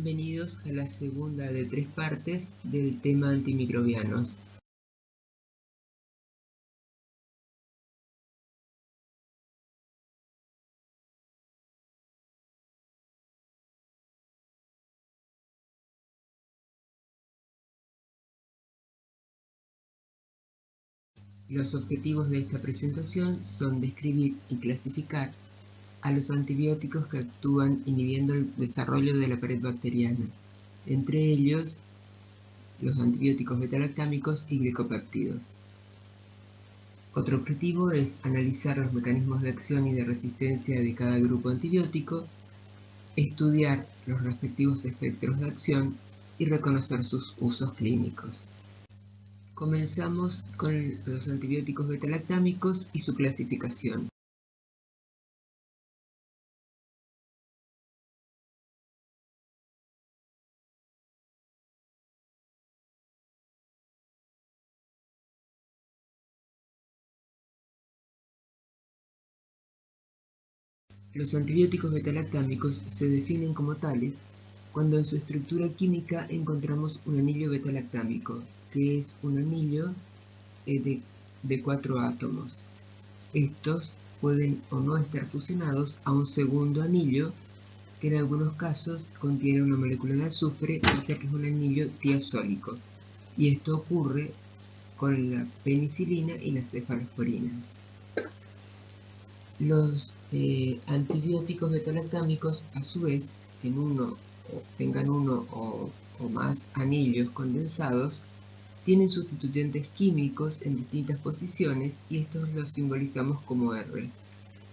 Bienvenidos a la segunda de 3 partes del tema antimicrobianos. Los objetivos de esta presentación son describir y clasificar a los antibióticos que actúan inhibiendo el desarrollo de la pared bacteriana, entre ellos los antibióticos betalactámicos y glicopéptidos. Otro objetivo es analizar los mecanismos de acción y de resistencia de cada grupo antibiótico, estudiar los respectivos espectros de acción y reconocer sus usos clínicos. Comenzamos con los antibióticos betalactámicos y su clasificación. Los antibióticos betalactámicos se definen como tales cuando en su estructura química encontramos un anillo betalactámico, que es un anillo de 4 átomos. Estos pueden o no estar fusionados a un segundo anillo, que en algunos casos contiene una molécula de azufre, o sea que es un anillo tiazólico. Y esto ocurre con la penicilina y las cefalosporinas. Los antibióticos betalactámicos, a su vez, tengan uno o más anillos condensados, tienen sustituyentes químicos en distintas posiciones y estos los simbolizamos como R.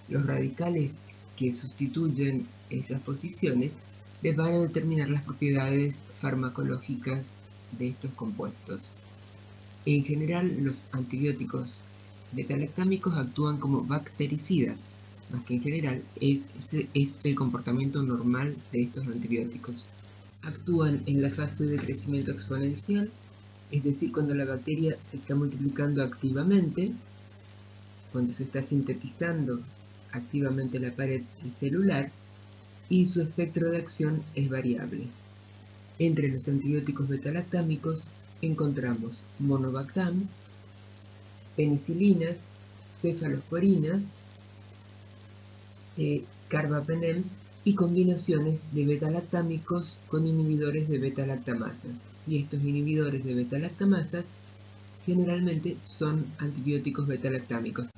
Los radicales que sustituyen esas posiciones les van a determinar las propiedades farmacológicas de estos compuestos. En general, los antibióticos betalactámicos actúan como bactericidas, más que en general es el comportamiento normal de estos antibióticos. Actúan en la fase de crecimiento exponencial, es decir, cuando la bacteria se está multiplicando activamente, cuando se está sintetizando activamente la pared celular, y su espectro de acción es variable. Entre los antibióticos betalactámicos encontramos monobactams, penicilinas, cefalosporinas, carbapenems y combinaciones de betalactámicos con inhibidores de betalactamasas. Y estos inhibidores de betalactamasas generalmente son antibióticos betalactámicos.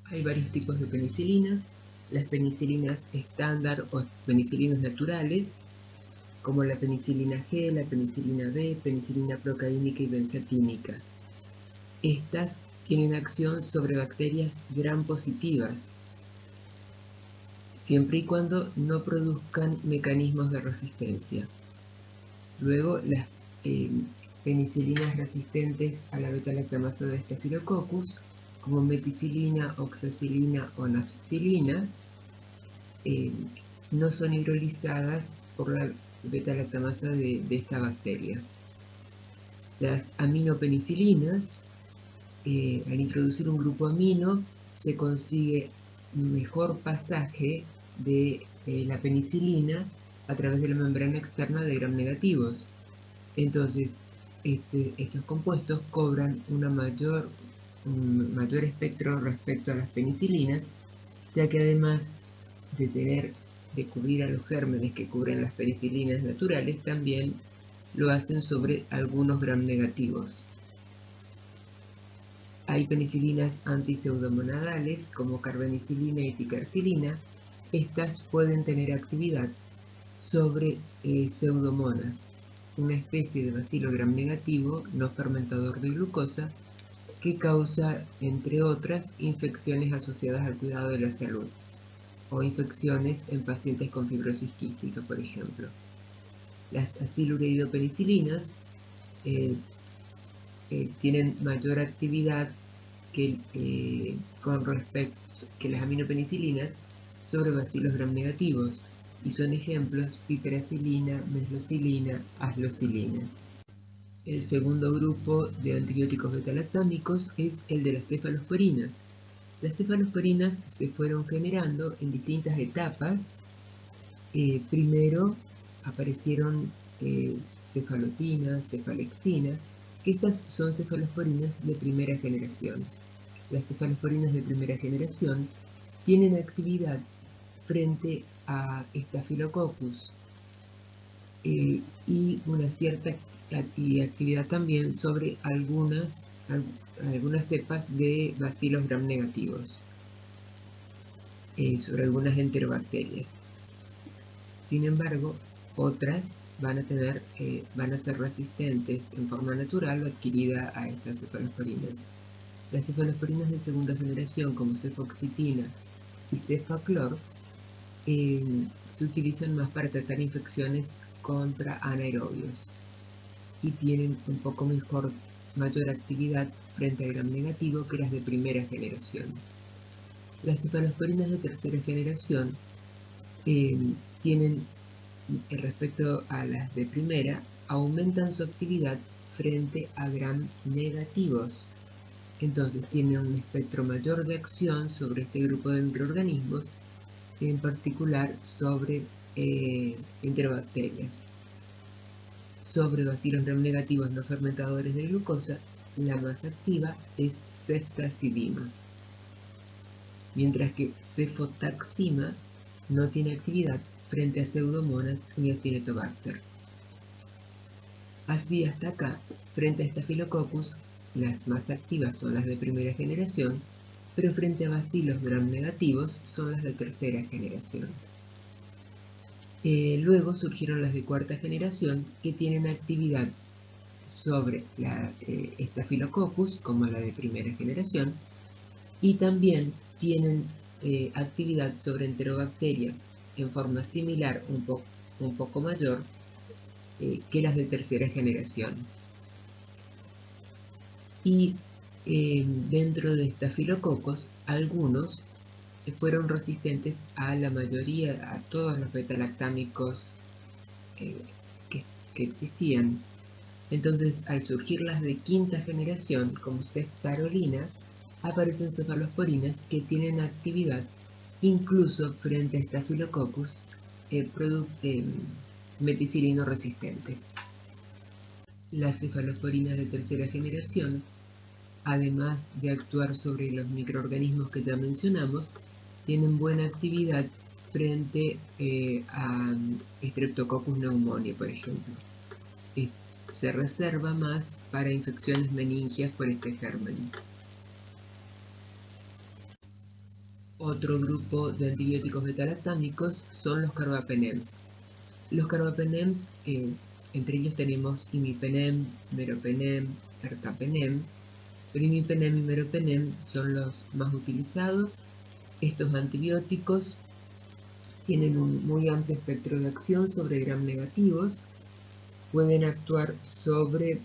Hay varios tipos de penicilinas, las penicilinas estándar o penicilinas naturales, como la penicilina G, la penicilina B, penicilina procaínica y benzatínica. Estas tienen acción sobre bacterias gram positivas, siempre y cuando no produzcan mecanismos de resistencia. Luego, las penicilinas resistentes a la betalactamasa de Staphylococcus, como meticilina, oxacilina o nafcilina, no son hidrolizadas por la betalactamasa de esta bacteria. Las aminopenicilinas, al introducir un grupo amino, se consigue un mejor pasaje de la penicilina a través de la membrana externa de gram negativos. Entonces, estos compuestos cobran un mayor espectro respecto a las penicilinas, ya que además de cubrir a los gérmenes que cubren las penicilinas naturales, también lo hacen sobre algunos gram negativos. Hay penicilinas antiseudomonadales como carbenicilina y ticarcilina. Estas pueden tener actividad sobre pseudomonas, una especie de bacilo gram negativo no fermentador de glucosa que causa, entre otras, infecciones asociadas al cuidado de la salud o infecciones en pacientes con fibrosis quística, por ejemplo. Las acilureidopenicilinas tienen mayor actividad que las aminopenicilinas sobre bacilos gram negativos y son ejemplos piperacilina, meslocilina, aslocilina. El segundo grupo de antibióticos betalactámicos es el de las cefalosporinas. Las cefalosporinas se fueron generando en distintas etapas. Primero aparecieron cefalotina, cefalexina, que estas son cefalosporinas de primera generación. Las cefalosporinas de primera generación tienen actividad frente a Staphylococcus y una cierta actividad también sobre algunas cepas de bacilos gram negativos, sobre algunas enterobacterias. Sin embargo, otras van a ser resistentes en forma natural o adquirida a estas cefalosporinas. Las cefalosporinas de segunda generación, como cefoxitina y cefaclor, se utilizan más para tratar infecciones contra anaerobios y tienen un poco mayor actividad frente al gram negativo que las de primera generación. Las cefalosporinas de tercera generación tienen, respecto a las de primera, aumentan su actividad frente a gram negativos. Entonces tienen un espectro mayor de acción sobre este grupo de microorganismos, en particular sobre enterobacterias. Sobre bacilos gram negativos no fermentadores de glucosa, la más activa es ceftazidima, mientras que cefotaxima no tiene actividad frente a pseudomonas ni a Cinetobacter. Así hasta acá, frente a Staphylococcus, las más activas son las de primera generación, pero frente a bacilos gram negativos son las de tercera generación. Luego surgieron las de cuarta generación, que tienen actividad sobre la Staphylococcus, como la de primera generación, y también tienen actividad sobre enterobacterias en forma similar, un poco mayor, que las de tercera generación. Y dentro de Staphylococcus, algunos fueron resistentes a la mayoría, a todos los betalactámicos que existían. Entonces, al surgir las de quinta generación, como ceftarolina, aparecen cefalosporinas que tienen actividad incluso frente a Staphylococcus meticilino resistentes. Las cefalosporinas de tercera generación, además de actuar sobre los microorganismos que ya mencionamos, tienen buena actividad frente a Streptococcus pneumoniae, por ejemplo. Se reserva más para infecciones meningias por este germen. Otro grupo de antibióticos betalactámicos son los carbapenems. Los carbapenems, entre ellos tenemos imipenem, meropenem, ertapenem, pero imipenem y meropenem son los más utilizados. Estos antibióticos tienen un muy amplio espectro de acción sobre gram negativos, pueden actuar sobre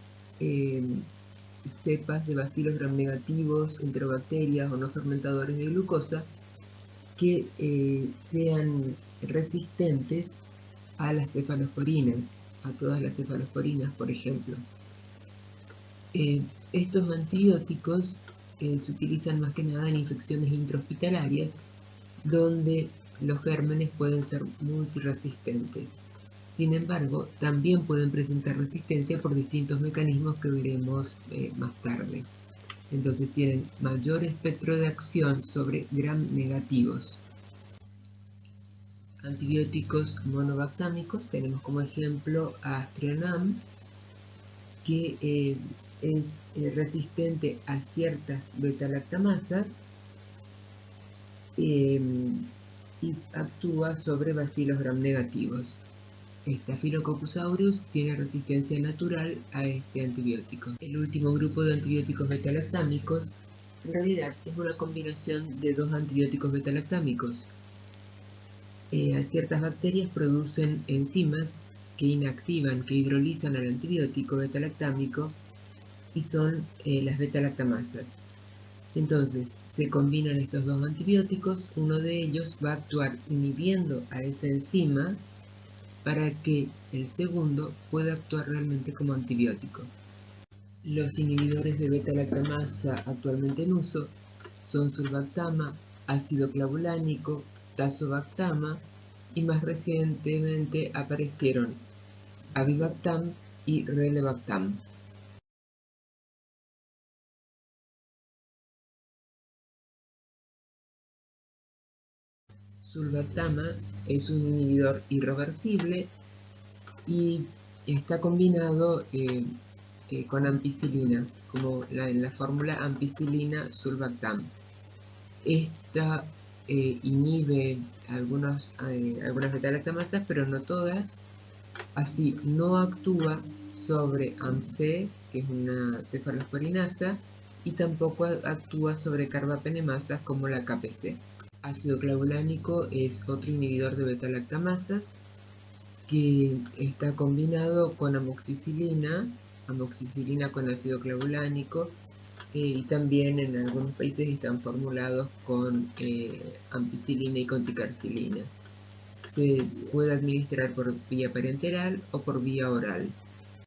cepas de bacilos gram negativos, enterobacterias o no fermentadores de glucosa que sean resistentes a las cefalosporinas, a todas las cefalosporinas, por ejemplo. Estos antibióticos se utilizan más que nada en infecciones intrahospitalarias, donde los gérmenes pueden ser multiresistentes. Sin embargo, también pueden presentar resistencia por distintos mecanismos que veremos más tarde. Entonces tienen mayor espectro de acción sobre gram negativos. Antibióticos monobactámicos, tenemos como ejemplo a Astrionam, que es resistente a ciertas beta-lactamasas y actúa sobre bacilos gram negativos. Staphylococcus aureus tiene resistencia natural a este antibiótico. El último grupo de antibióticos betalactámicos en realidad es una combinación de dos antibióticos betalactámicos. Ciertas bacterias producen enzimas que inactivan, que hidrolizan al antibiótico betalactámico y son las betalactamasas. Entonces se combinan estos dos antibióticos, uno de ellos va a actuar inhibiendo a esa enzima para que el segundo pueda actuar realmente como antibiótico. Los inhibidores de beta-lactamasa actualmente en uso son surbactama, ácido clavulánico, tazobactama y más recientemente aparecieron avibactam y relebactam. Sulbactama es un inhibidor irreversible y está combinado con ampicilina, como en la fórmula ampicilina-sulbactam. Esta inhibe algunas beta-lactamasas, pero no todas. Así, no actúa sobre AMC, que es una cefalosporinasa, y tampoco actúa sobre carbapenemasas como la KPC. Ácido clavulánico es otro inhibidor de beta-lactamasas que está combinado con amoxicilina con ácido clavulánico, y también en algunos países están formulados con ampicilina y con ticarcilina. Se puede administrar por vía parenteral o por vía oral.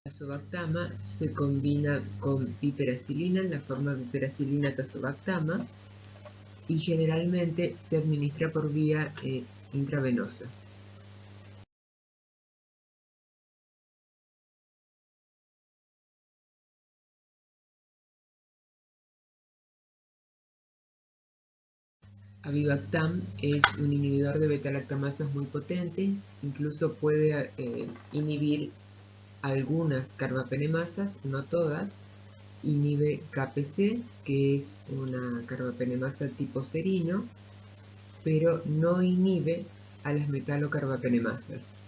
Tazobactama se combina con piperacilina en la forma piperacilina-tazobactama y generalmente se administra por vía intravenosa. Avibactam es un inhibidor de beta-lactamasas muy potentes, incluso puede inhibir algunas carbapenemasas, no todas. Inhibe KPC, que es una carbapenemasa tipo serino, pero no inhibe a las metalocarbapenemasas.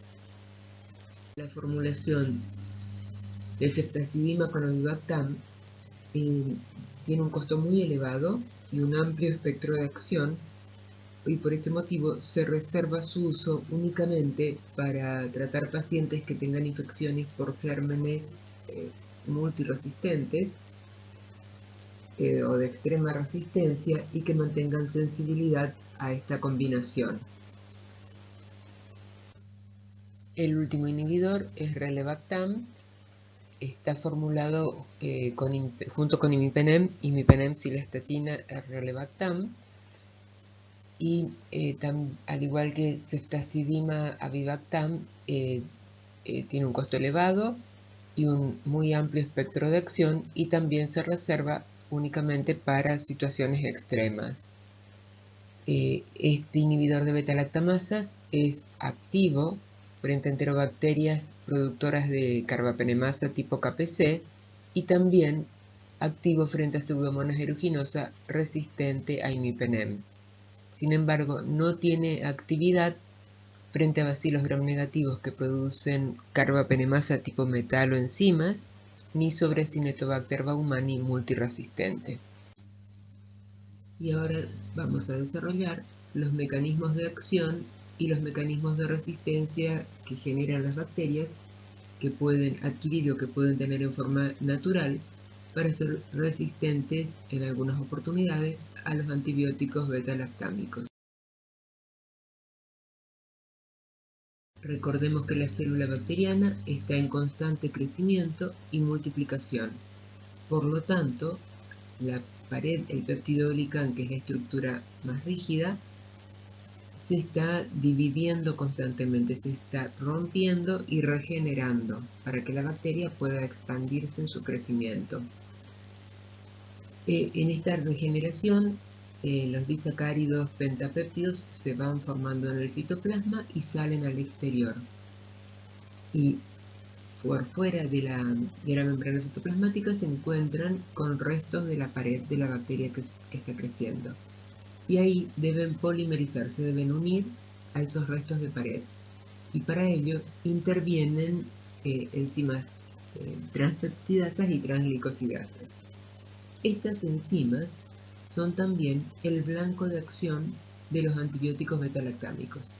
La formulación de ceftazidima con avibactam tiene un costo muy elevado y un amplio espectro de acción, y por ese motivo se reserva su uso únicamente para tratar pacientes que tengan infecciones por gérmenes multiresistentes o de extrema resistencia y que mantengan sensibilidad a esta combinación. El último inhibidor es relebactam. Está formulado junto con imipenem cilastatina relebactam, y al igual que ceftazidima avibactam tiene un costo elevado y un muy amplio espectro de acción, y también se reserva únicamente para situaciones extremas. Este inhibidor de beta-lactamasas es activo frente a enterobacterias productoras de carbapenemasa tipo KPC y también activo frente a Pseudomonas aeruginosa resistente a imipenem. Sin embargo, no tiene actividad frente a bacilos gram negativos que producen carbapenemasa tipo metaloenzimas, ni sobre Cinetobacter baumannii multiresistente. Y ahora vamos a desarrollar los mecanismos de acción y los mecanismos de resistencia que generan las bacterias, que pueden adquirir o que pueden tener en forma natural para ser resistentes en algunas oportunidades a los antibióticos beta-lactámicos. Recordemos que la célula bacteriana está en constante crecimiento y multiplicación. Por lo tanto, la pared, el peptidoglicán, que es la estructura más rígida, se está dividiendo constantemente, se está rompiendo y regenerando para que la bacteria pueda expandirse en su crecimiento. En esta regeneración, los disacáridos pentapéptidos se van formando en el citoplasma y salen al exterior. Y por fuera de la membrana citoplasmática se encuentran con restos de la pared de la bacteria que está creciendo. Y ahí deben polimerizarse, deben unir a esos restos de pared. Y para ello intervienen enzimas transpeptidasas y transglicosidasas. Estas enzimas son también el blanco de acción de los antibióticos beta-lactámicos.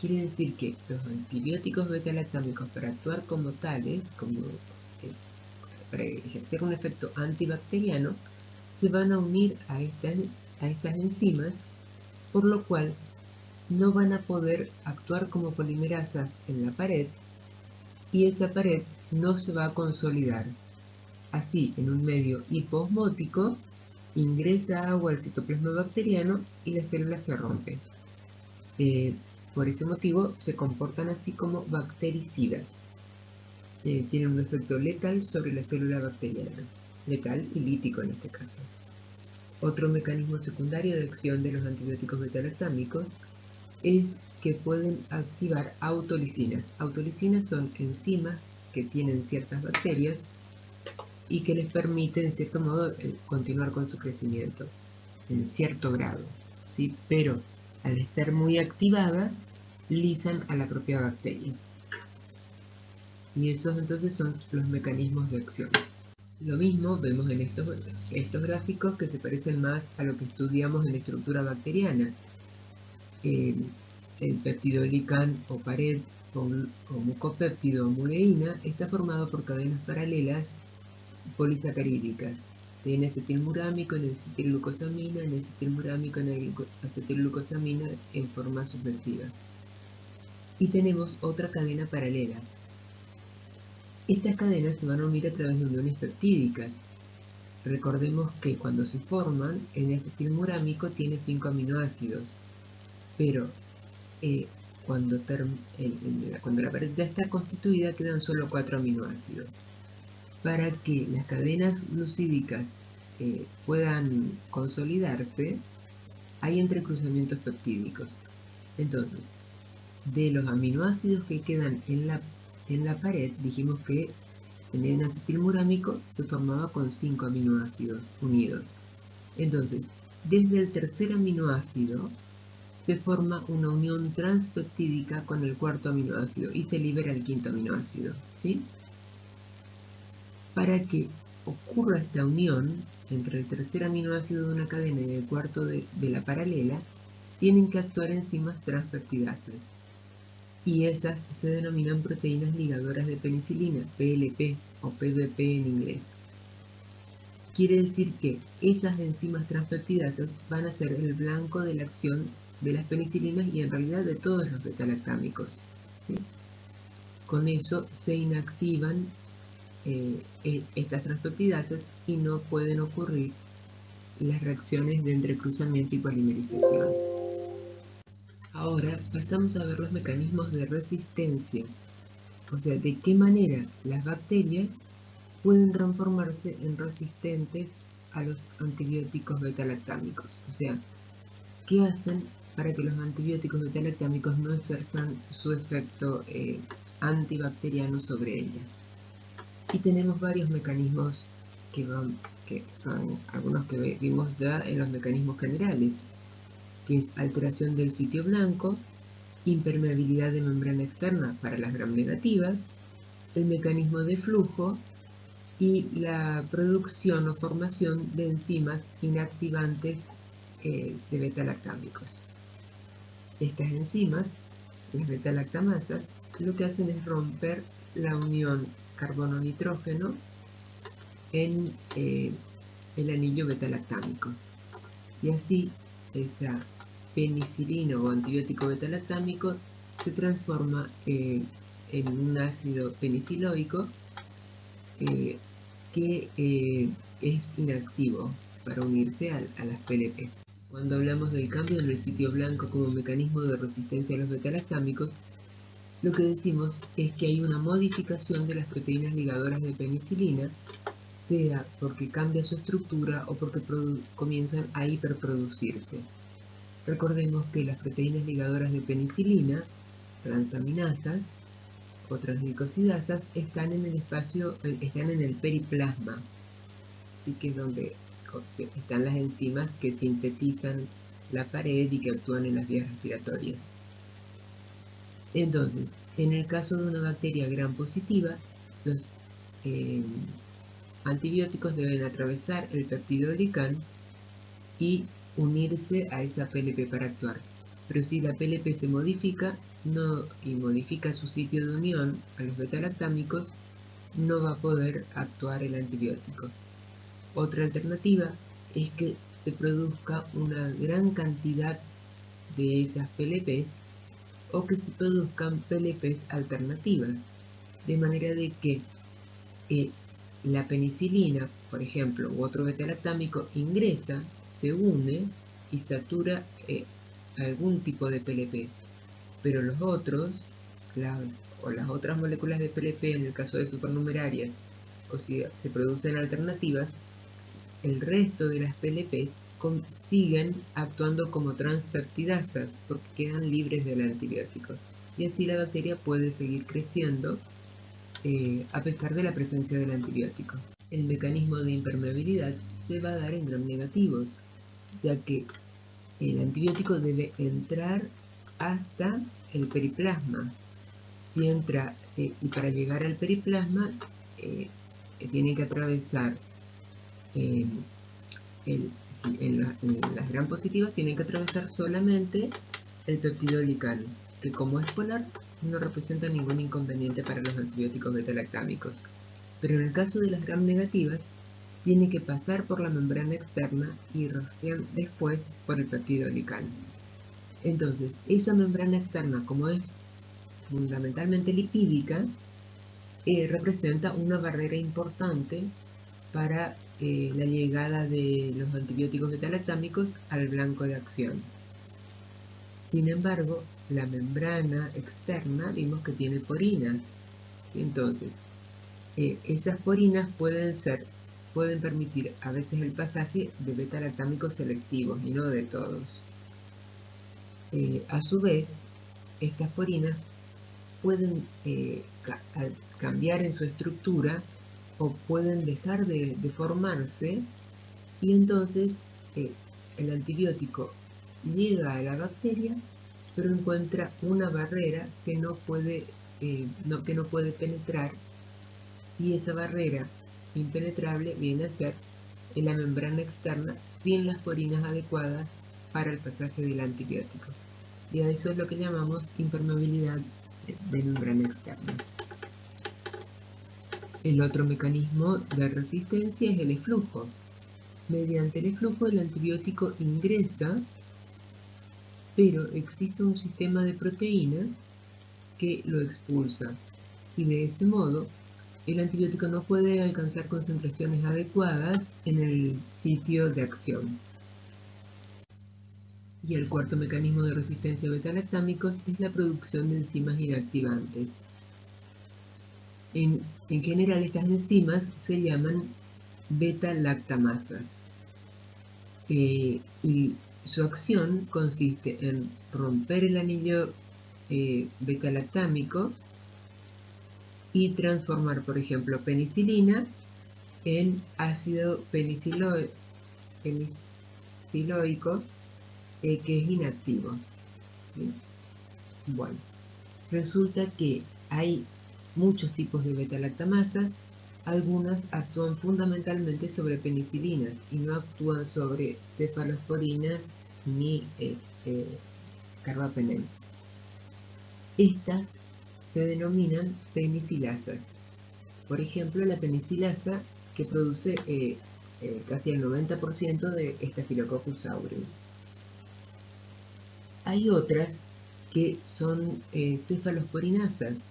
Quiere decir que los antibióticos beta-lactámicos, para actuar como tales, para ejercer un efecto antibacteriano, se van a unir a estas enzimas, por lo cual no van a poder actuar como polimerasas en la pared y esa pared no se va a consolidar. Así, en un medio hipoosmótico, ingresa agua al citoplasma bacteriano y la célula se rompe. Por ese motivo se comportan así como bactericidas. Tienen un efecto letal sobre la célula bacteriana, letal y lítico en este caso. Otro mecanismo secundario de acción de los antibióticos beta-lactámicos es que pueden activar autolisinas. Autolisinas son enzimas que tienen ciertas bacterias y que les permite, en cierto modo, continuar con su crecimiento, en cierto grado, ¿sí? Pero al estar muy activadas, lisan a la propia bacteria. Y esos entonces son los mecanismos de acción. Lo mismo vemos en estos gráficos que se parecen más a lo que estudiamos en la estructura bacteriana. El peptidolicán o pared o mucopéptido o mureína está formado por cadenas paralelas polisacarídicas de N-acetilmurámico, N-acetilglucosamina, N-acetilmurámico, N-acetilglucosamina en forma sucesiva. Y tenemos otra cadena paralela. Estas cadenas se van a unir a través de uniones peptídicas. Recordemos que cuando se forman, el N-acetilmurámico tiene 5 aminoácidos, pero cuando la pared ya está constituida quedan solo 4 aminoácidos. Para que las cadenas glucídicas puedan consolidarse, hay entrecruzamientos peptídicos. Entonces, de los aminoácidos que quedan en la pared, dijimos que el N-acetilmurámico se formaba con 5 aminoácidos unidos. Entonces, desde el tercer aminoácido se forma una unión transpeptídica con el cuarto aminoácido y se libera el quinto aminoácido, ¿sí? Para que ocurra esta unión entre el tercer aminoácido de una cadena y el cuarto de la paralela, tienen que actuar enzimas transpeptidasas. Y esas se denominan proteínas ligadoras de penicilina, PLP o PBP en inglés. Quiere decir que esas enzimas transpeptidasas van a ser el blanco de la acción de las penicilinas y en realidad de todos los beta-lactámicos, ¿sí? Con eso se inactivan estas transpeptidasas y no pueden ocurrir las reacciones de entrecruzamiento y polimerización. Ahora pasamos a ver los mecanismos de resistencia, o sea, de qué manera las bacterias pueden transformarse en resistentes a los antibióticos beta-lactámicos, o sea, qué hacen para que los antibióticos beta-lactámicos no ejerzan su efecto antibacteriano sobre ellas. Y tenemos varios mecanismos que son algunos que vimos ya en los mecanismos generales, que es alteración del sitio blanco, impermeabilidad de membrana externa para las gram negativas, el mecanismo de flujo y la producción o formación de enzimas inactivantes de beta-lactámicos. Estas enzimas, las beta-lactamasas, lo que hacen es romper la unión carbono-nitrógeno en el anillo beta-lactámico. Y así esa penicilina o antibiótico beta-lactámico se transforma en un ácido peniciloico que es inactivo para unirse a las PLPs. Cuando hablamos del cambio en el sitio blanco como mecanismo de resistencia a los beta-lactámicos, lo que decimos es que hay una modificación de las proteínas ligadoras de penicilina, sea porque cambia su estructura o porque comienzan a hiperproducirse. Recordemos que las proteínas ligadoras de penicilina, transaminasas o transglicosidasas, están en el periplasma, así que es donde están las enzimas que sintetizan la pared y que actúan en las vías respiratorias. Entonces, en el caso de una bacteria gram positiva, los antibióticos deben atravesar el peptidolicán y unirse a esa PLP para actuar. Pero si la PLP se modifica y modifica su sitio de unión a los beta-lactámicos, no va a poder actuar el antibiótico. Otra alternativa es que se produzca una gran cantidad de esas PLPs o que se produzcan PLPs alternativas, de manera de que la penicilina, por ejemplo, u otro beta-lactámico ingresa, se une y satura algún tipo de PLP. pero los otros, las otras moléculas de PLP, en el caso de supernumerarias, o si se producen alternativas, el resto de las PLPs siguen actuando como transpeptidasas porque quedan libres del antibiótico. Y así la bacteria puede seguir creciendo a pesar de la presencia del antibiótico. El mecanismo de impermeabilidad se va a dar en gram negativos, ya que el antibiótico debe entrar hasta el periplasma. Si entra, y para llegar al periplasma, tiene que atravesar, en las gram positivas, tiene que atravesar solamente el péptido glicano, que como es polar, no representa ningún inconveniente para los antibióticos beta-lactámicos. Pero en el caso de las gram negativas, tiene que pasar por la membrana externa y recién después por el péptido glicano. Entonces, esa membrana externa, como es fundamentalmente lipídica, representa una barrera importante para la llegada de los antibióticos beta-lactámicos al blanco de acción. Sin embargo, la membrana externa vimos que tiene porinas, ¿sí? Entonces, esas porinas pueden permitir a veces el pasaje de beta-lactámicos selectivos y no de todos. A su vez, estas porinas pueden cambiar en su estructura o pueden dejar de formarse, y entonces el antibiótico llega a la bacteria, pero encuentra una barrera que no puede penetrar, y esa barrera impenetrable viene a ser en la membrana externa sin las porinas adecuadas para el pasaje del antibiótico. Y a eso es lo que llamamos impermeabilidad de membrana externa. El otro mecanismo de resistencia es el eflujo. Mediante el eflujo el antibiótico ingresa, pero existe un sistema de proteínas que lo expulsa, y de ese modo el antibiótico no puede alcanzar concentraciones adecuadas en el sitio de acción. Y el cuarto mecanismo de resistencia a beta-lactámicos es la producción de enzimas inactivantes. En general, estas enzimas se llaman beta-lactamasas, y su acción consiste en romper el anillo beta-lactámico y transformar, por ejemplo, penicilina en ácido peniciloico, que es inactivo, ¿sí? Bueno, resulta que hay muchos tipos de beta-lactamasas. Algunas actúan fundamentalmente sobre penicilinas y no actúan sobre cefalosporinas ni carbapenems. Estas se denominan penicilasas. Por ejemplo, la penicilasa, que produce casi el 90% de Staphylococcus aureus. Hay otras que son cefalosporinasas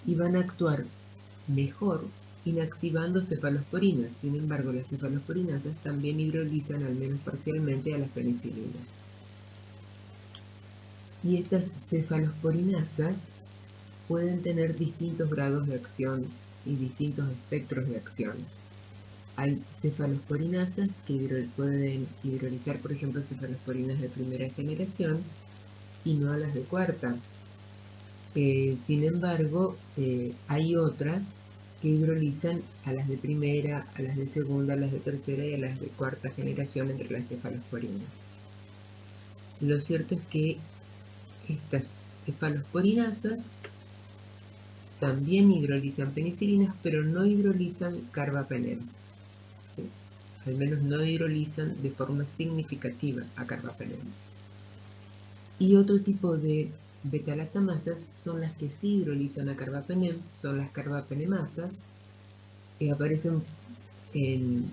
y van a actuar mejor inactivando cefalosporinas. Sin embargo, las cefalosporinasas también hidrolizan al menos parcialmente a las penicilinas. Y estas cefalosporinasas pueden tener distintos grados de acción y distintos espectros de acción. Hay cefalosporinasas que pueden hidrolizar, por ejemplo, cefalosporinas de primera generación y no a las de cuarta. Sin embargo, hay otras que hidrolizan a las de primera, a las de segunda, a las de tercera y a las de cuarta generación entre las cefalosporinas. Lo cierto es que estas cefalosporinasas también hidrolizan penicilinas, pero no hidrolizan carbapenems, ¿sí? Al menos no hidrolizan de forma significativa a carbapenems. Y otro tipo de beta-lactamasas son las que sí hidrolizan a carbapenems, son las carbapenemasas, que aparecen en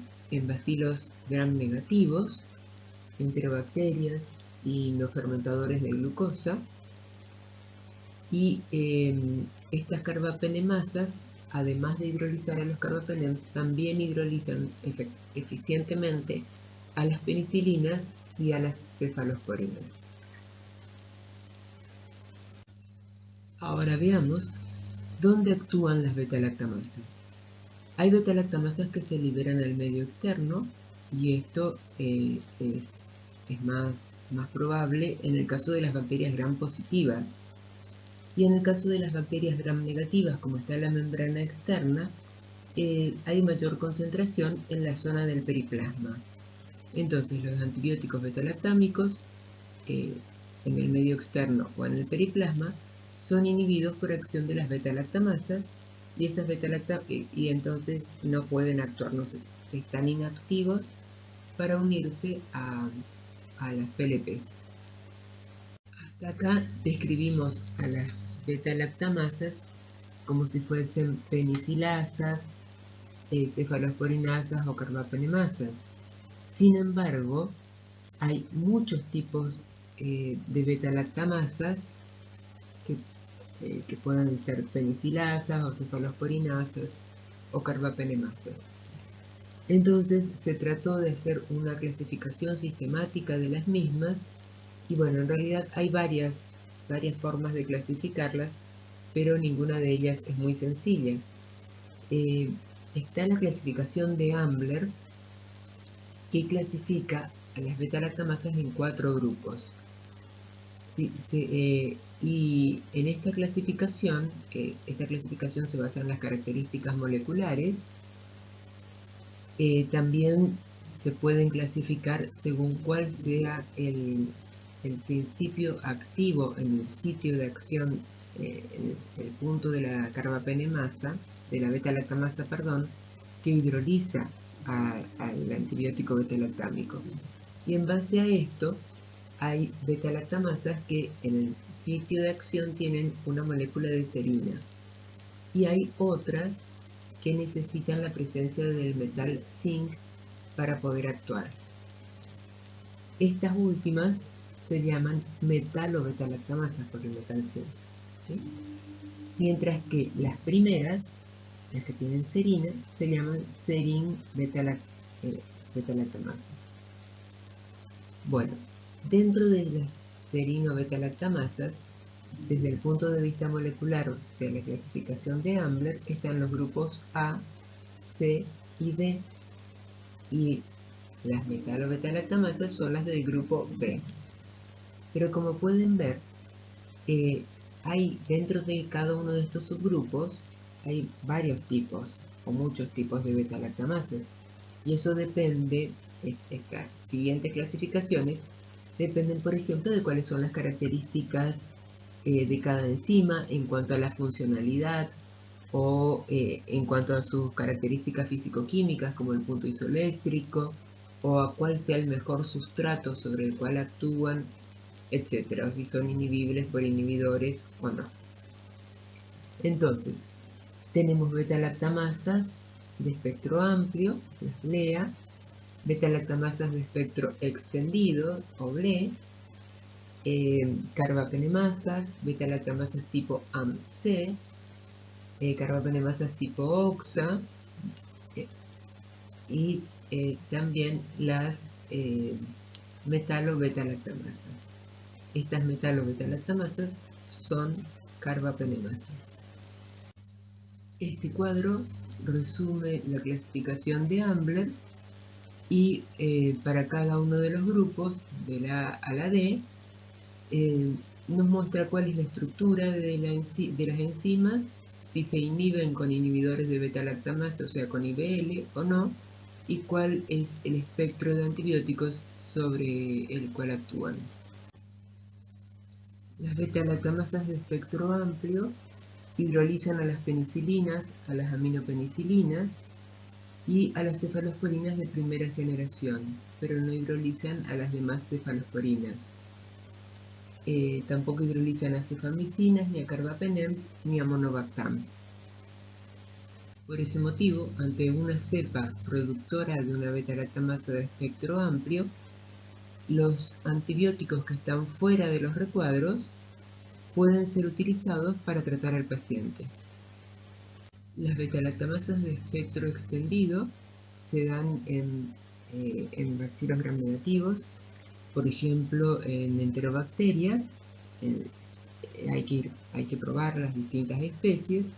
bacilos gram negativos, enterobacterias y no fermentadores de glucosa. Y estas carbapenemasas, además de hidrolizar a los carbapenems, también hidrolizan eficientemente a las penicilinas y a las cefalosporinas. Ahora veamos dónde actúan las beta-lactamasas. Hay beta-lactamasas que se liberan al medio externo y esto es más probable en el caso de las bacterias gram positivas. Y en el caso de las bacterias gram negativas, como está la membrana externa, hay mayor concentración en la zona del periplasma. Entonces los antibióticos beta-lactámicos en el medio externo o en el periplasma son inhibidos por acción de las beta-lactamasas y esas y entonces no pueden actuar, están inactivos para unirse a las PLPs. Hasta acá describimos a las beta-lactamasas como si fuesen penicilasas, cefalosporinasas o carbapenemasas. Sin embargo, hay muchos tipos de beta-lactamasas que pueden ser penicilasas o cefalosporinasas o carbapenemasas. Entonces se trató de hacer una clasificación sistemática de las mismas y bueno, en realidad hay varias formas de clasificarlas, pero ninguna de ellas es muy sencilla. Está la clasificación de Ambler, que clasifica a las beta-lactamasas en 4 grupos. Y en esta clasificación se basa en las características moleculares. También se pueden clasificar según cuál sea el principio activo en el sitio de acción, en el punto de la carbapenemasa, de la beta-lactamasa, perdón, que hidroliza al antibiótico beta-lactámico. Y en base a esto, hay beta-lactamasas que en el sitio de acción tienen una molécula de serina. Y hay otras que necesitan la presencia del metal zinc para poder actuar. Estas últimas se llaman metalo beta-lactamasas por el metal zinc, ¿sí? Mientras que las primeras, las que tienen serina, se llaman serin beta-lactamasas. Bueno, dentro de las serino beta-lactamasas, desde el punto de vista molecular, o sea, la clasificación de Ambler, están los grupos A, C y D, y las metalo beta-lactamasas son las del grupo B. Pero como pueden ver, hay dentro de cada uno de estos subgrupos hay varios tipos o muchos tipos de beta-lactamasas, y eso depende, estas siguientes clasificaciones dependen, por ejemplo, de cuáles son las características de cada enzima en cuanto a la funcionalidad o en cuanto a sus características físico-químicas como el punto isoeléctrico o a cuál sea el mejor sustrato sobre el cual actúan, etcétera, o si son inhibibles por inhibidores o no. Entonces, tenemos beta-lactamasas de espectro amplio, las BLEA, beta-lactamasas de espectro extendido, o BLE, carbapenemasas, beta-lactamasas tipo AMC, carbapenemasas tipo OXA, y también las metalo-beta-lactamasas. Estas metalo-beta-lactamasas son carbapenemasas. Este cuadro resume la clasificación de Ambler y para cada uno de los grupos, de la A a la D, nos muestra cuál es la estructura de las enzimas, si se inhiben con inhibidores de beta-lactamasa, o sea, con IBL o no, y cuál es el espectro de antibióticos sobre el cual actúan. Las beta-lactamasas de espectro amplio hidrolizan a las penicilinas, a las aminopenicilinas y a las cefalosporinas de primera generación, pero no hidrolizan a las demás cefalosporinas. Tampoco hidrolizan a cefamicinas, ni a carbapenems, ni a monobactams. Por ese motivo, ante una cepa productora de una beta-lactamasa de espectro amplio, los antibióticos que están fuera de los recuadros pueden ser utilizados para tratar al paciente. Las beta-lactamasas de espectro extendido se dan en bacilos gram negativos, por ejemplo en enterobacterias, hay que probar las distintas especies.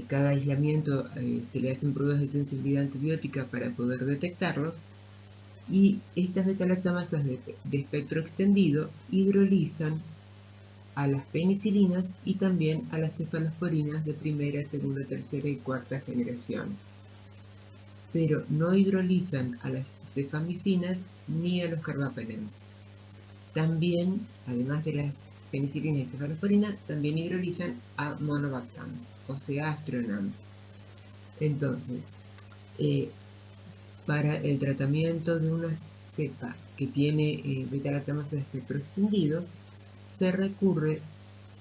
Cada aislamiento se le hacen pruebas de sensibilidad antibiótica para poder detectarlos. Y estas beta-lactamasas de espectro extendido hidrolizan a las penicilinas y también a las cefalosporinas de primera, segunda, tercera y cuarta generación. Pero no hidrolizan a las cefamicinas ni a los carbapenems. También, además de las penicilinas y cefalosporinas, también hidrolizan a monobactams, o sea, Astroenam. Entonces, para el tratamiento de una cepa que tiene beta-lactamasa de espectro extendido, se recurre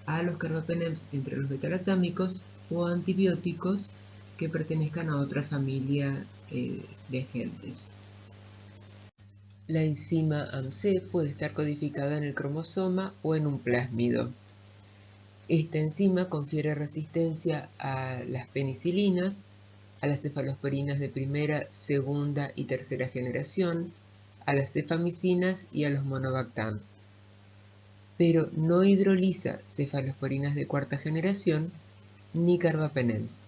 a los carbapenems entre los beta-lactámicos o antibióticos que pertenezcan a otra familia de agentes. La enzima AMC puede estar codificada en el cromosoma o en un plásmido. Esta enzima confiere resistencia a las penicilinas, a las cefalosporinas de primera, segunda y tercera generación, a las cefamicinas y a los monobactams, pero no hidroliza cefalosporinas de cuarta generación ni carbapenems.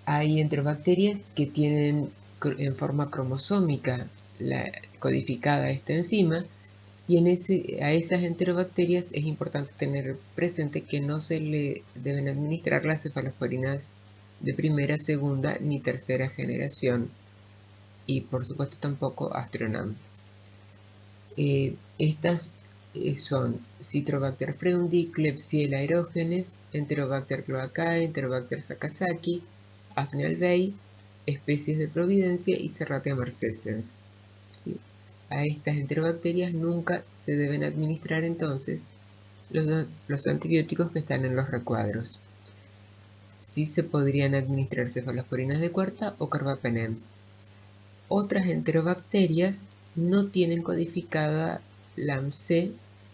Hay enterobacterias que tienen en forma cromosómica codificada esta enzima, y a esas enterobacterias es importante tener presente que no se le deben administrar las cefalosporinas de primera, segunda ni tercera generación, y por supuesto tampoco Astroenam. Estas son Citrobacter freundi, Klebsiella aerogenes, Enterobacter cloacae, Enterobacter sakazaki, Afne albei, especies de Providencia y Serratia marcescens. ¿Sí? A estas enterobacterias nunca se deben administrar entonces los antibióticos que están en los recuadros. Sí se podrían administrar cefalosporinas de cuarta o carbapenems. Otras enterobacterias no tienen codificada la AMC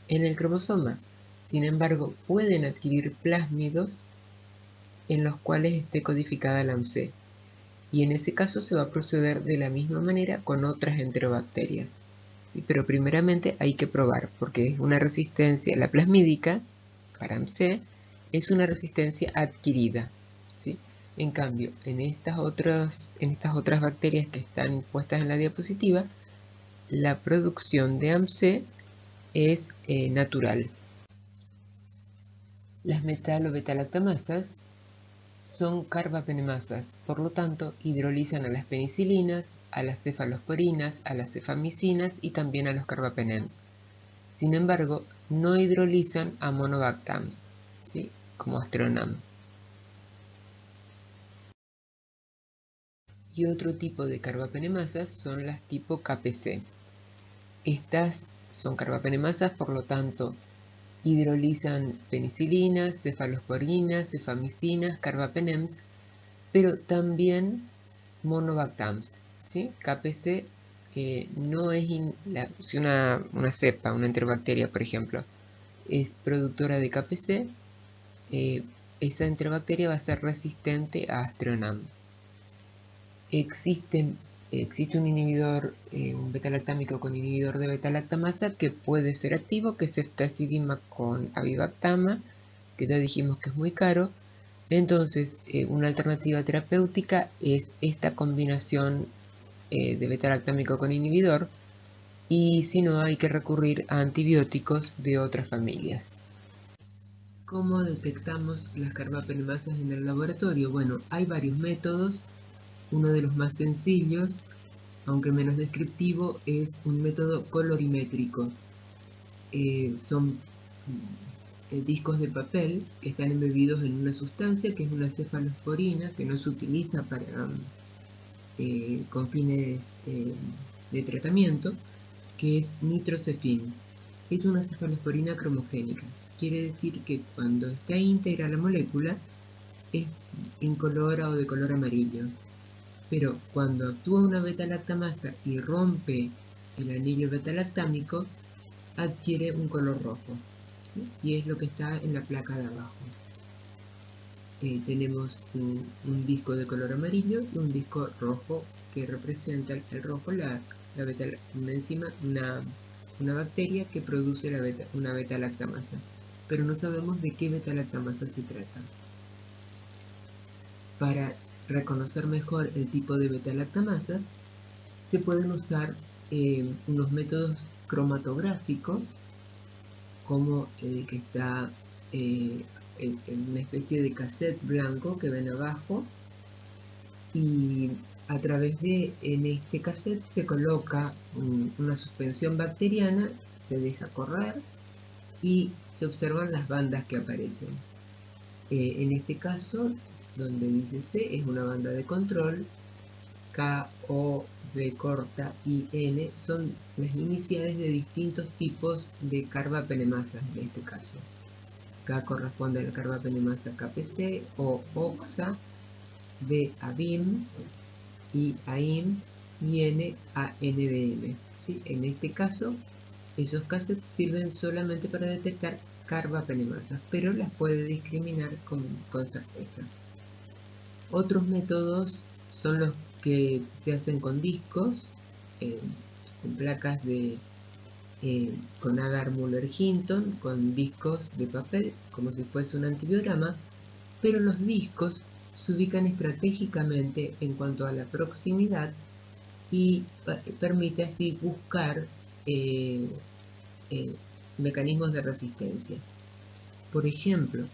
en el cromosoma, sin embargo pueden adquirir plásmidos en los cuales esté codificada la AMC, y en ese caso se va a proceder de la misma manera con otras enterobacterias. Sí, pero primeramente hay que probar, porque es una resistencia, la plasmídica para AMC es una resistencia adquirida, ¿sí? En cambio, en estas otras bacterias que están puestas en la diapositiva, la producción de AMC es natural. Las metal o beta-lactamasas son carbapenemasas, por lo tanto hidrolizan a las penicilinas, a las cefalosporinas, a las cefamicinas y también a los carbapenems. Sin embargo, no hidrolizan a monobactams, ¿sí? Como Astroenam. Y otro tipo de carbapenemasas son las tipo KPC. Estas son carbapenemasas, por lo tanto, hidrolizan penicilinas, cefalosporinas, cefamicinas, carbapenems, pero también monobactams, ¿sí? KPC no es si una cepa, una enterobacteria, por ejemplo, es productora de KPC, esa enterobacteria va a ser resistente a Astroenam. Existe un inhibidor, un beta-lactámico con inhibidor de beta-lactamasa que puede ser activo, que es ceftazidima con avibactama, que ya dijimos que es muy caro. Entonces, una alternativa terapéutica es esta combinación de beta-lactámico con inhibidor, y si no, hay que recurrir a antibióticos de otras familias. ¿Cómo detectamos las carbapenemasas en el laboratorio? Bueno, hay varios métodos. Uno de los más sencillos, aunque menos descriptivo, es un método colorimétrico. Son discos de papel que están embebidos en una sustancia que es una cefalosporina, que no se utiliza con fines de tratamiento, que es nitrocefin. Es una cefalosporina cromogénica. Quiere decir que cuando está íntegra la molécula es incolora o de color amarillo. Pero cuando actúa una beta-lactamasa y rompe el anillo beta-lactámico, adquiere un color rojo, ¿sí? Y es lo que está en la placa de abajo. Tenemos un disco de color amarillo y un disco rojo que representa el rojo, una enzima, una una bacteria que produce una beta-lactamasa, pero no sabemos de qué beta-lactamasa se trata. Para reconocer mejor el tipo de beta-lactamasas, se pueden usar unos métodos cromatográficos, como el que está en una especie de cassette blanco que ven abajo, y a través en este cassette se coloca una suspensión bacteriana, se deja correr y se observan las bandas que aparecen. En este caso, donde dice C, es una banda de control. K, O, B corta y N son las iniciales de distintos tipos de carbapenemasas en este caso. K corresponde a la carbapenemasa KPC, O OXA, B a BIM, I a IM y N a NDM. ¿Sí? En este caso, esos cassettes sirven solamente para detectar carbapenemasas, pero las puede discriminar con certeza. Otros métodos son los que se hacen con discos, con placas con agar Muller-Hinton, con discos de papel, como si fuese un antibiograma, pero los discos se ubican estratégicamente en cuanto a la proximidad y permite así buscar mecanismos de resistencia. Por ejemplo,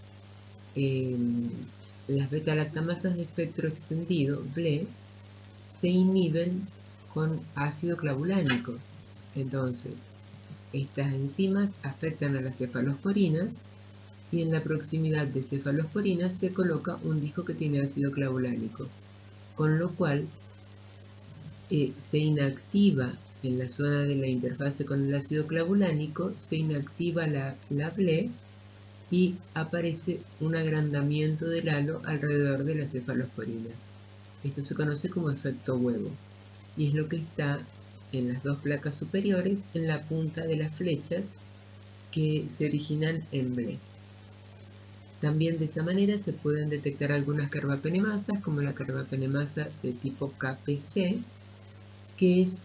las beta-lactamasas de espectro extendido, BLE, se inhiben con ácido clavulánico. Entonces, estas enzimas afectan a las cefalosporinas y en la proximidad de cefalosporinas se coloca un disco que tiene ácido clavulánico, con lo cual se inactiva en la zona de la interfase con el ácido clavulánico, se inactiva la BLE y aparece un agrandamiento del halo alrededor de la cefalosporina. Esto se conoce como efecto huevo y es lo que está en las dos placas superiores en la punta de las flechas que se originan en BLE. También de esa manera se pueden detectar algunas carbapenemasas, como la carbapenemasa de tipo KPC, que es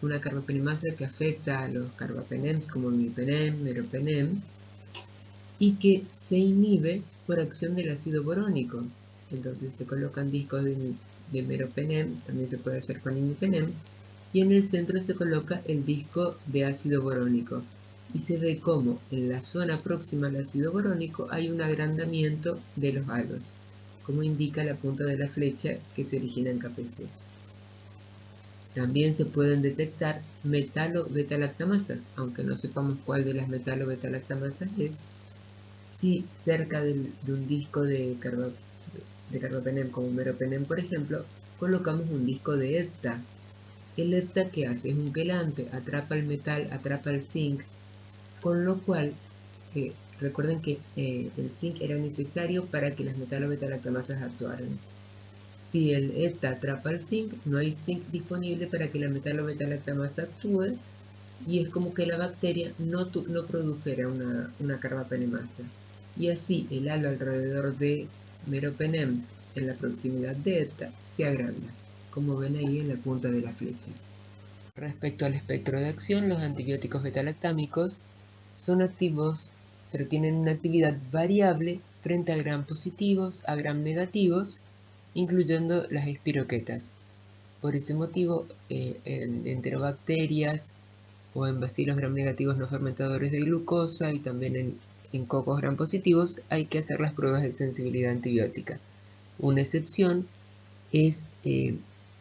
una carbapenemasa que afecta a los carbapenems como imipenem, meropenem, y que se inhibe por acción del ácido borónico. Entonces se colocan discos de meropenem, también se puede hacer con imipenem, y en el centro se coloca el disco de ácido borónico. Y se ve como en la zona próxima al ácido borónico hay un agrandamiento de los halos, como indica la punta de la flecha que se origina en KPC. También se pueden detectar metalo-beta-lactamasas, aunque no sepamos cuál de las metalo-beta-lactamasas es. Si cerca de un disco de carbapenem como meropenem, por ejemplo, colocamos un disco de hepta. El hepta, ¿qué hace? Es un quelante, atrapa el metal, atrapa el zinc, con lo cual, recuerden que el zinc era necesario para que las metalo-beta-lactamasas actuaran. Si el hepta atrapa el zinc, no hay zinc disponible para que la metalo-beta-lactamasa actúe, y es como que la bacteria no produjera una carbapenemasa. Y así el halo alrededor de meropenem en la proximidad de hepta se agranda, como ven ahí en la punta de la flecha. Respecto al espectro de acción, los antibióticos beta-lactámicos son activos, pero tienen una actividad variable frente a gram positivos, a gram negativos, incluyendo las espiroquetas. Por ese motivo, en enterobacterias o en bacilos gram negativos no fermentadores de glucosa y también en cocos gram positivos hay que hacer las pruebas de sensibilidad antibiótica. Una excepción es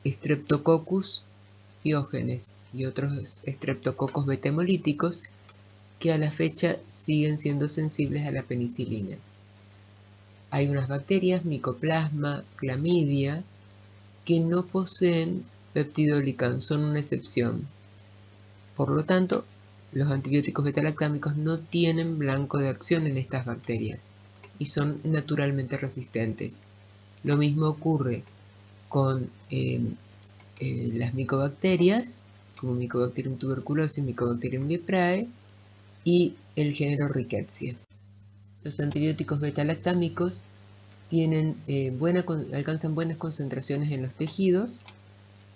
Streptococcus pyogenes y otros estreptococos beta-hemolíticos que a la fecha siguen siendo sensibles a la penicilina. Hay unas bacterias, Mycoplasma, Clamidia, que no poseen peptidoglicán, son una excepción. Por lo tanto, los antibióticos beta-lactámicos no tienen blanco de acción en estas bacterias y son naturalmente resistentes. Lo mismo ocurre con las micobacterias, como Mycobacterium tuberculosis, Mycobacterium leprae y el género Rickettsia. Los antibióticos beta-lactámicos alcanzan buenas concentraciones en los tejidos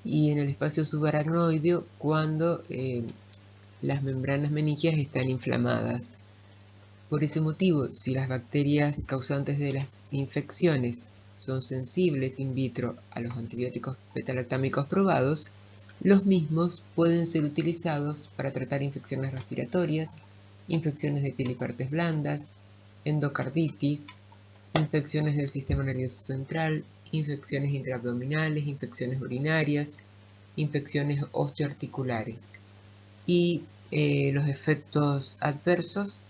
y en el espacio subaracnoideo cuando las membranas meningias están inflamadas. Por ese motivo, si las bacterias causantes de las infecciones son sensibles in vitro a los antibióticos beta-lactámicos probados, los mismos pueden ser utilizados para tratar infecciones respiratorias, infecciones de piel y partes blandas, endocarditis, infecciones del sistema nervioso central, infecciones intraabdominales, infecciones urinarias, infecciones osteoarticulares. Y los efectos adversos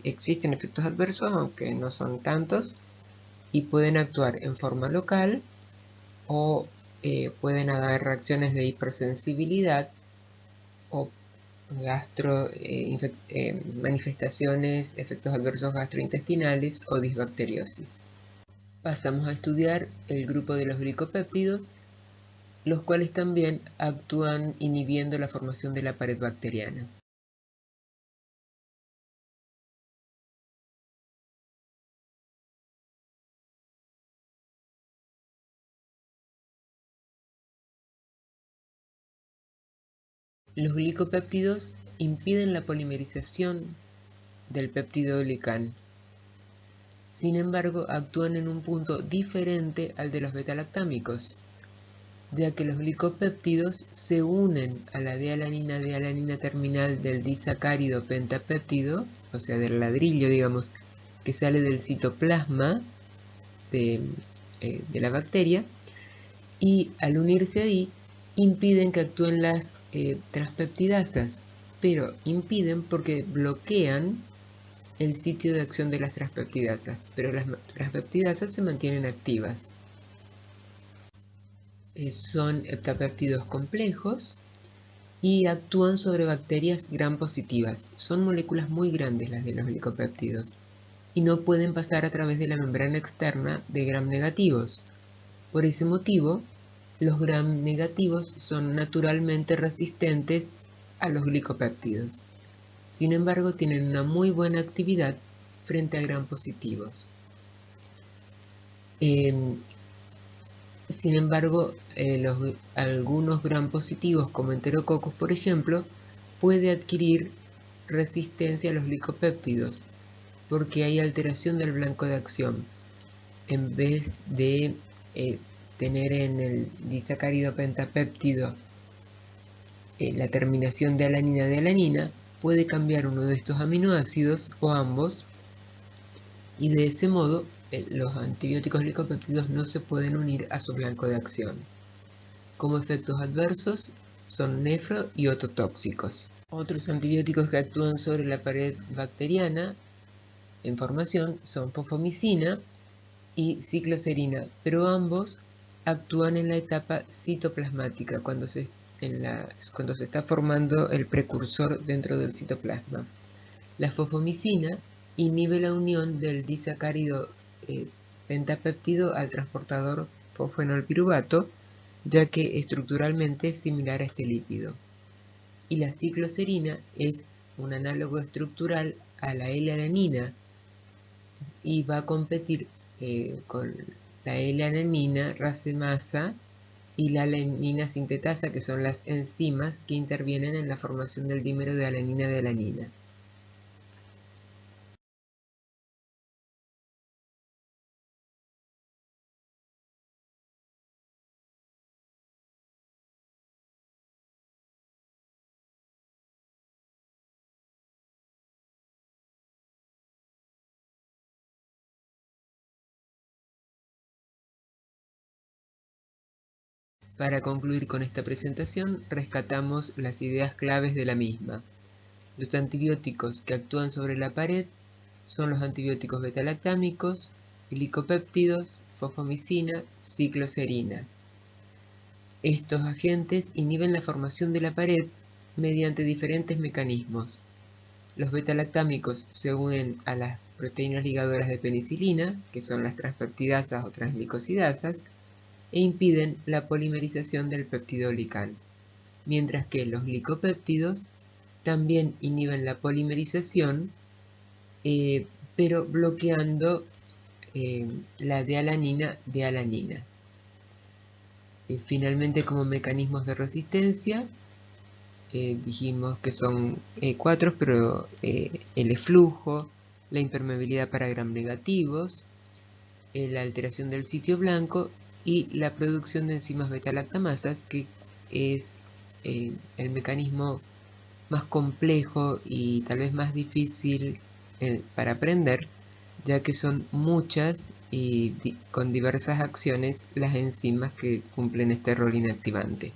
existen efectos adversos, aunque no son tantos, y pueden actuar en forma local o pueden haber reacciones de hipersensibilidad o manifestaciones, efectos adversos gastrointestinales o disbacteriosis. Pasamos a estudiar el grupo de los glicopéptidos, los cuales también actúan inhibiendo la formación de la pared bacteriana. Los glicopéptidos impiden la polimerización del péptido glicán. Sin embargo, actúan en un punto diferente al de los beta-lactámicos, ya que los glicopéptidos se unen a la D-alanina terminal del disacárido pentapéptido, o sea, del ladrillo, digamos, que sale del citoplasma de la bacteria, y al unirse ahí, impiden que actúen las transpeptidasas, pero impiden porque bloquean el sitio de acción de las transpeptidasas, pero las transpeptidasas se mantienen activas. Son heptapéptidos complejos y actúan sobre bacterias gram positivas. Son moléculas muy grandes las de los glicopéptidos y no pueden pasar a través de la membrana externa de gram negativos. Por ese motivo, los gram negativos son naturalmente resistentes a los glicopéptidos. Sin embargo, tienen una muy buena actividad frente a gram positivos. Sin embargo, algunos gram positivos, como Enterococcus, por ejemplo, puede adquirir resistencia a los glicopéptidos porque hay alteración del blanco de acción. En vez de tener en el disacárido pentapéptido la terminación de alanina, puede cambiar uno de estos aminoácidos o ambos, y de ese modo los antibióticos glicopéptidos no se pueden unir a su blanco de acción. Como efectos adversos son nefro y ototóxicos. Otros antibióticos que actúan sobre la pared bacteriana en formación son fofomicina y cicloserina, pero ambos actúan en la etapa citoplasmática, cuando se está formando el precursor dentro del citoplasma. La fofomicina inhibe la unión del disacárido pentapéptido al transportador fosfenolpiruvato, ya que estructuralmente es similar a este lípido. Y la cicloserina es un análogo estructural a la L-alanina y va a competir con la L-alanina racemasa y la alanina sintetasa, que son las enzimas que intervienen en la formación del dímero de alanina. Para concluir con esta presentación, rescatamos las ideas claves de la misma. Los antibióticos que actúan sobre la pared son los antibióticos beta-lactámicos, glicopéptidos, fofomicina, cicloserina. Estos agentes inhiben la formación de la pared mediante diferentes mecanismos. Los beta-lactámicos se unen a las proteínas ligadoras de penicilina, que son las transpeptidasas o transglicosidasas, e impiden la polimerización del peptidoglicán, mientras que los glicopéptidos también inhiben la polimerización, pero bloqueando la D-alanina. Finalmente, como mecanismos de resistencia, dijimos que son 4, pero el eflujo, la impermeabilidad para gram negativos, la alteración del sitio blanco y la producción de enzimas beta-lactamasas, que es el mecanismo más complejo y tal vez más difícil para aprender, ya que son muchas y con diversas acciones las enzimas que cumplen este rol inactivante.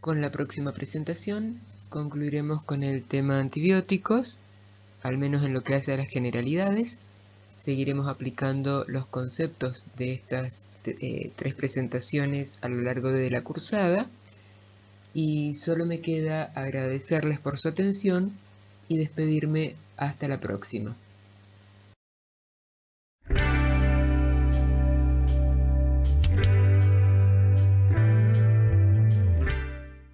Con la próxima presentación concluiremos con el tema antibióticos, al menos en lo que hace a las generalidades. Seguiremos aplicando los conceptos de estas 3 presentaciones a lo largo de la cursada y solo me queda agradecerles por su atención y despedirme hasta la próxima.